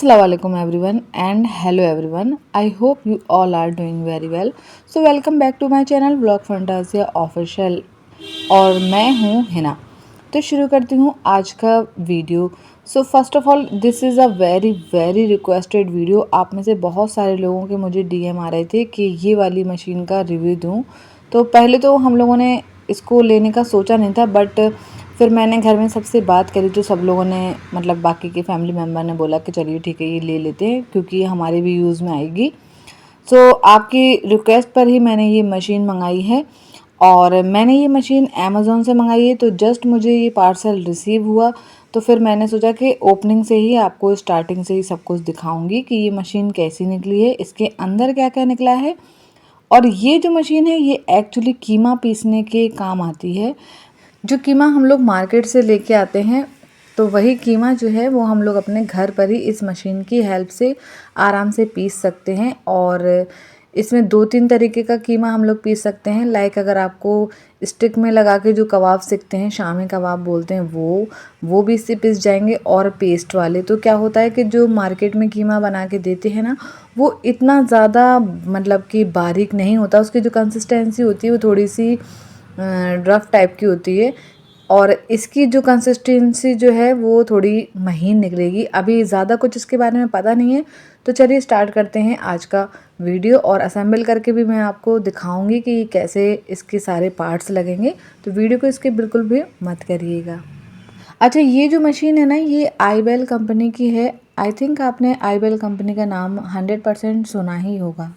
Assalamu alaikum everyone and hello everyone. I hope you all are doing very well. So welcome back to my channel Vlog Fantasia Official और मैं हूँ हिना। तो शुरू करती हूँ आज का video. So first of all this is a very requested video. आप में से बहुत सारे लोगों के मुझे डीएम आ रहे थे कि ये वाली मशीन का रिव्यू दूँ। तो पहले तो हम लोगों ने इसको लेने का सोचा नहीं था, बट फिर मैंने घर में सबसे बात करी तो सब लोगों ने मतलब बाकी के फैमिली मेम्बर ने बोला कि चलिए ठीक है ये ले लेते हैं क्योंकि हमारे भी यूज़ में आएगी। सो आपकी रिक्वेस्ट पर ही मैंने ये मशीन मंगाई है और मैंने ये मशीन अमेज़ॉन से मंगाई है। तो जस्ट मुझे ये पार्सल रिसीव हुआ तो फिर मैंने सोचा कि ओपनिंग से ही आपको स्टार्टिंग से ही सब कुछ दिखाऊंगी कि ये मशीन कैसी निकली है, इसके अंदर क्या क्या निकला है। और ये जो मशीन है ये एक्चुअली कीमा पीसने के काम आती है। जो कीमा हम लोग मार्केट से लेके आते हैं तो वही कीमा जो है वो हम लोग अपने घर पर ही इस मशीन की हेल्प से आराम से पीस सकते हैं। और इसमें 2-3 तरीके का कीमा हम लोग पीस सकते हैं। लाइक अगर आपको स्टिक में लगा के जो कबाब सीखते हैं, शामी कबाब बोलते हैं, वो भी इससे पिस जाएंगे। और पेस्ट वाले तो क्या होता है कि जो मार्केट में कीमा बना के देते हैं ना, वो इतना ज़्यादा मतलब कि बारीक नहीं होता। उसकी जो कंसिस्टेंसी होती है वो थोड़ी सी रफ़ टाइप की होती है और इसकी जो कंसिस्टेंसी जो है वो थोड़ी महीन निकलेगी। अभी ज़्यादा कुछ इसके बारे में पता नहीं है, तो चलिए स्टार्ट करते हैं आज का वीडियो। और असेंबल करके भी मैं आपको दिखाऊंगी कि कैसे इसके सारे पार्ट्स लगेंगे, तो वीडियो को इसके बिल्कुल भी मत करिएगा। अच्छा, ये जो मशीन है ना ये आईबेल कंपनी की है। आई थिंक आपने आईबेल कंपनी का नाम 100% सुना ही होगा।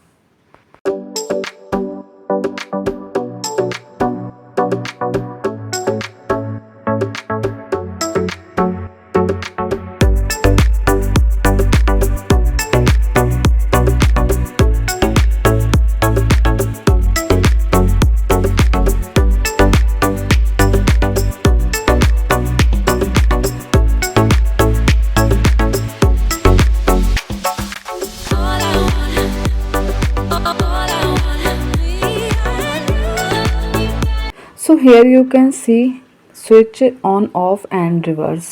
So here you can see switch on, off and reverse.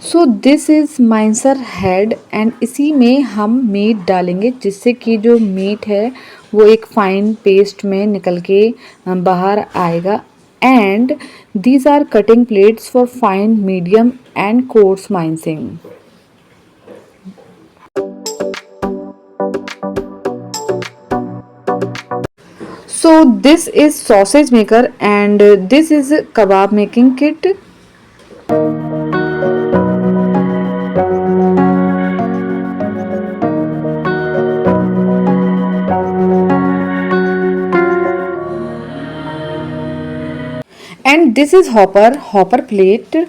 So this is mincer head and इसी में हम मीट डालेंगे जिससे कि जो मीट है वो एक फाइन पेस्ट में निकल के बाहर आएगा। And these are cutting plates for fine, medium and coarse mincing. So this is sausage maker and this is kebab making kit. And this is hopper plate.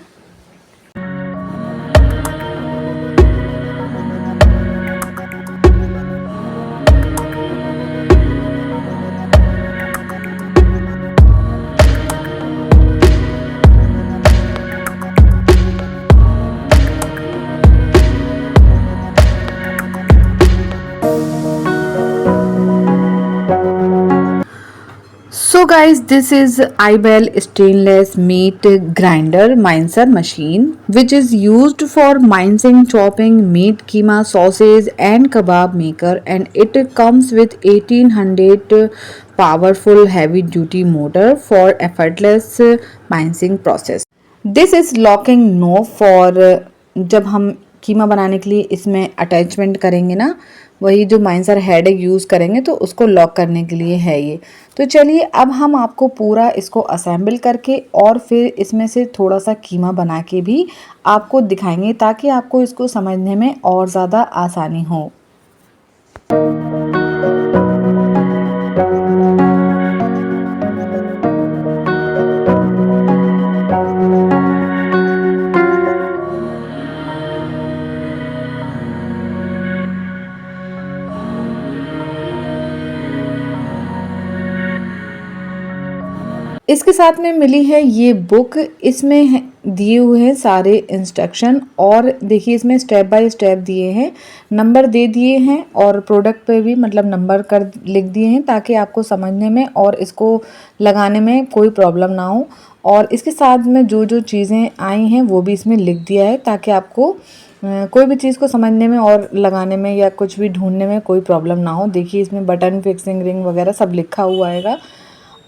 So guys, this is iBell stainless meat grinder mincing machine which is used for mincing, chopping meat, keema, sausage and kebab maker, and it comes with 1800 powerful heavy duty motor for effortless mincing process. This is locking knob for जब हम कीमा बनाने के लिए इसमें attachment करेंगे ना, वही जो माइंसर हेड यूज़ करेंगे तो उसको लॉक करने के लिए है ये। तो चलिए अब हम आपको पूरा इसको असेंबल करके और फिर इसमें से थोड़ा सा कीमा बना के भी आपको दिखाएंगे ताकि आपको इसको समझने में और ज़्यादा आसानी हो। इसके साथ में मिली है ये बुक, इसमें दिए हुए हैं सारे इंस्ट्रक्शन और देखिए इसमें स्टेप बाय स्टेप दिए हैं, नंबर दे दिए हैं और प्रोडक्ट पे भी मतलब नंबर कर लिख दिए हैं ताकि आपको समझने में और इसको लगाने में कोई प्रॉब्लम ना हो। और इसके साथ में जो जो चीज़ें आई हैं वो भी इसमें लिख दिया है ताकि आपको कोई भी चीज़ को समझने में और लगाने में या कुछ भी ढूंढने में कोई प्रॉब्लम ना हो। देखिए इसमें बटन फिक्सिंग रिंग वगैरह सब लिखा हुआ आएगा।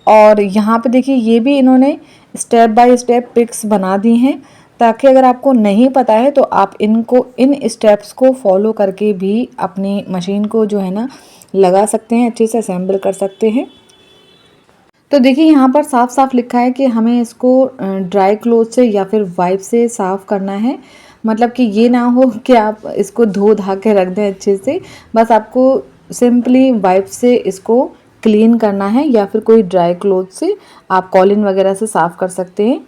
और यहाँ पे देखिए ये भी इन्होंने स्टेप बाय स्टेप पिक्स बना दी हैं, ताकि अगर आपको नहीं पता है तो आप इन स्टेप्स को फॉलो करके भी अपनी मशीन को जो है ना लगा सकते हैं, अच्छे से असेंबल कर सकते हैं। तो देखिए यहाँ पर साफ साफ लिखा है कि हमें इसको ड्राई क्लोथ से या फिर वाइप से साफ़ करना है। मतलब कि ये ना हो कि आप इसको धो धा के रख दें अच्छे से, बस आपको सिंपली वाइप से इसको क्लीन करना है या फिर कोई ड्राई क्लोथ से आप कॉलिन वगैरह से साफ़ कर सकते हैं।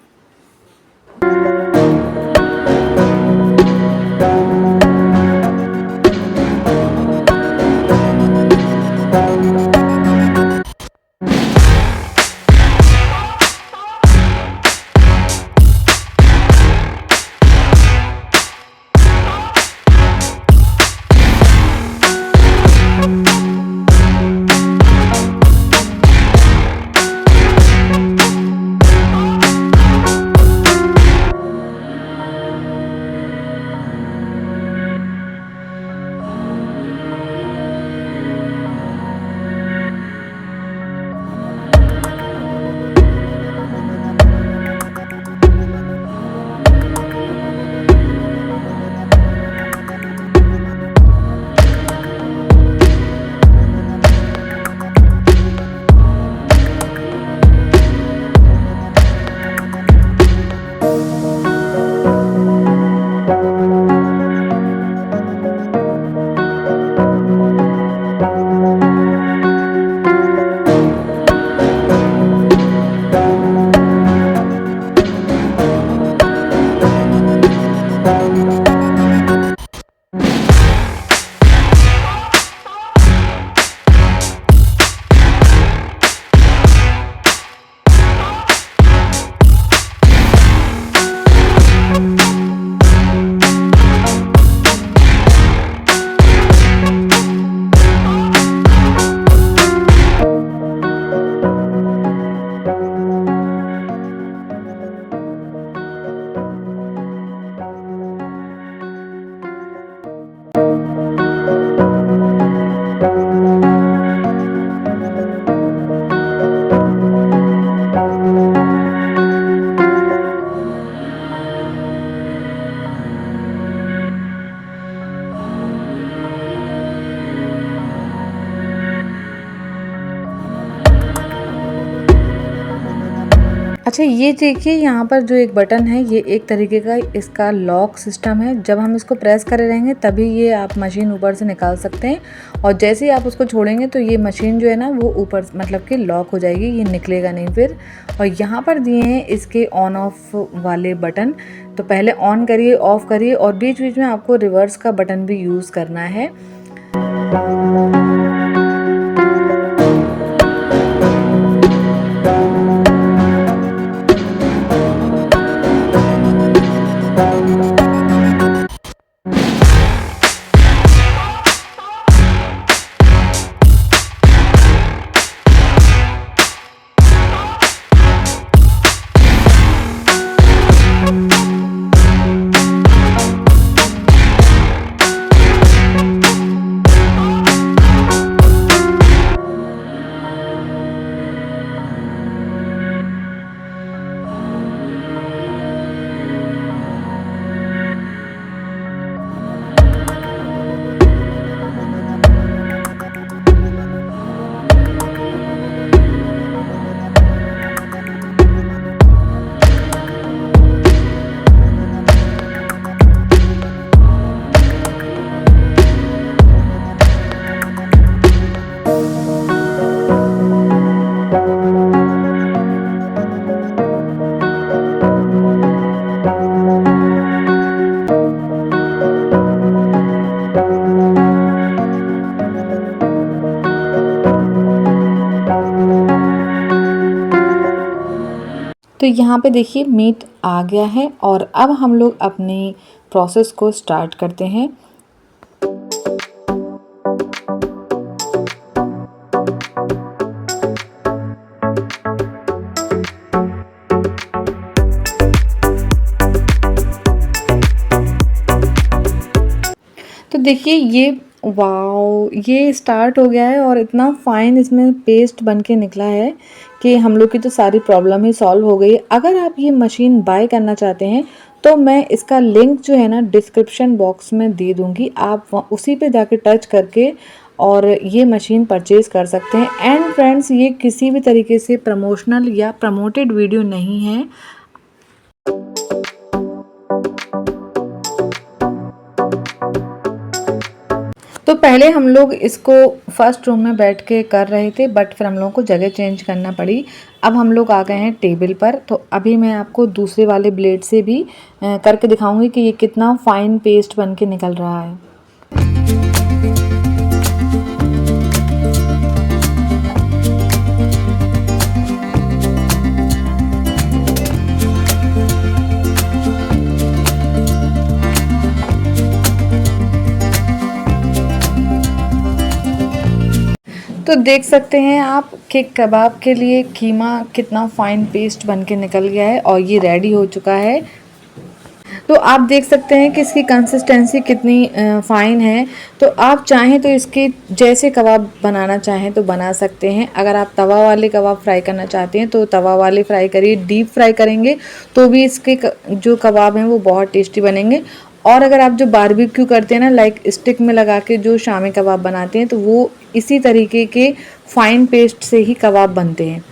अच्छा ये देखिए यहाँ पर जो एक बटन है ये एक तरीके का इसका लॉक सिस्टम है। जब हम इसको प्रेस करे रहेंगे तभी ये आप मशीन ऊपर से निकाल सकते हैं, और जैसे ही आप उसको छोड़ेंगे तो ये मशीन जो है ना वो ऊपर मतलब कि लॉक हो जाएगी, ये निकलेगा नहीं फिर। और यहाँ पर दिए हैं इसके ऑन ऑफ वाले बटन, तो पहले ऑन करिए ऑफ करिए, और बीच बीच में आपको रिवर्स का बटन भी यूज़ करना है। तो यहाँ पे देखिए मीट आ गया है, और अब हम लोग अपनी प्रोसेस को स्टार्ट करते हैं। तो देखिए ये वाओ! ये स्टार्ट हो गया है और इतना फ़ाइन इसमें पेस्ट बन के निकला है कि हम लोग की तो सारी प्रॉब्लम ही सॉल्व हो गई है। अगर आप ये मशीन बाय करना चाहते हैं तो मैं इसका लिंक जो है ना डिस्क्रिप्शन बॉक्स में दे दूँगी। आप उसी पे जाके टच करके और ये मशीन परचेज़ कर सकते हैं। एंड फ्रेंड्स, ये किसी भी तरीके से प्रमोशनल या प्रमोटेड वीडियो नहीं है। तो पहले हम लोग इसको फर्स्ट रूम में बैठ के कर रहे थे, बट फिर हम लोगों को जगह चेंज करना पड़ी। अब हम लोग आ गए हैं टेबल पर। तो अभी मैं आपको दूसरे वाले ब्लेड से भी करके दिखाऊंगी कि ये कितना फाइन पेस्ट बन के निकल रहा है। तो देख सकते हैं आप कि कबाब के लिए कीमा कितना फाइन पेस्ट बन के निकल गया है और ये रेडी हो चुका है। तो आप देख सकते हैं कि इसकी कंसिस्टेंसी कितनी फ़ाइन है। तो आप चाहें तो इसके जैसे कबाब बनाना चाहें तो बना सकते हैं। अगर आप तवा वाले कबाब फ्राई करना चाहते हैं तो तवा वाले फ्राई करिए। डीप फ्राई करेंगे तो भी इसके जो कबाब हैं वो बहुत टेस्टी बनेंगे। और अगर आप जो बारबेक्यू करते हैं ना, लाइक स्टिक में लगा के जो शामी कबाब बनाते हैं, तो वो इसी तरीके के फाइन पेस्ट से ही कबाब बनते हैं।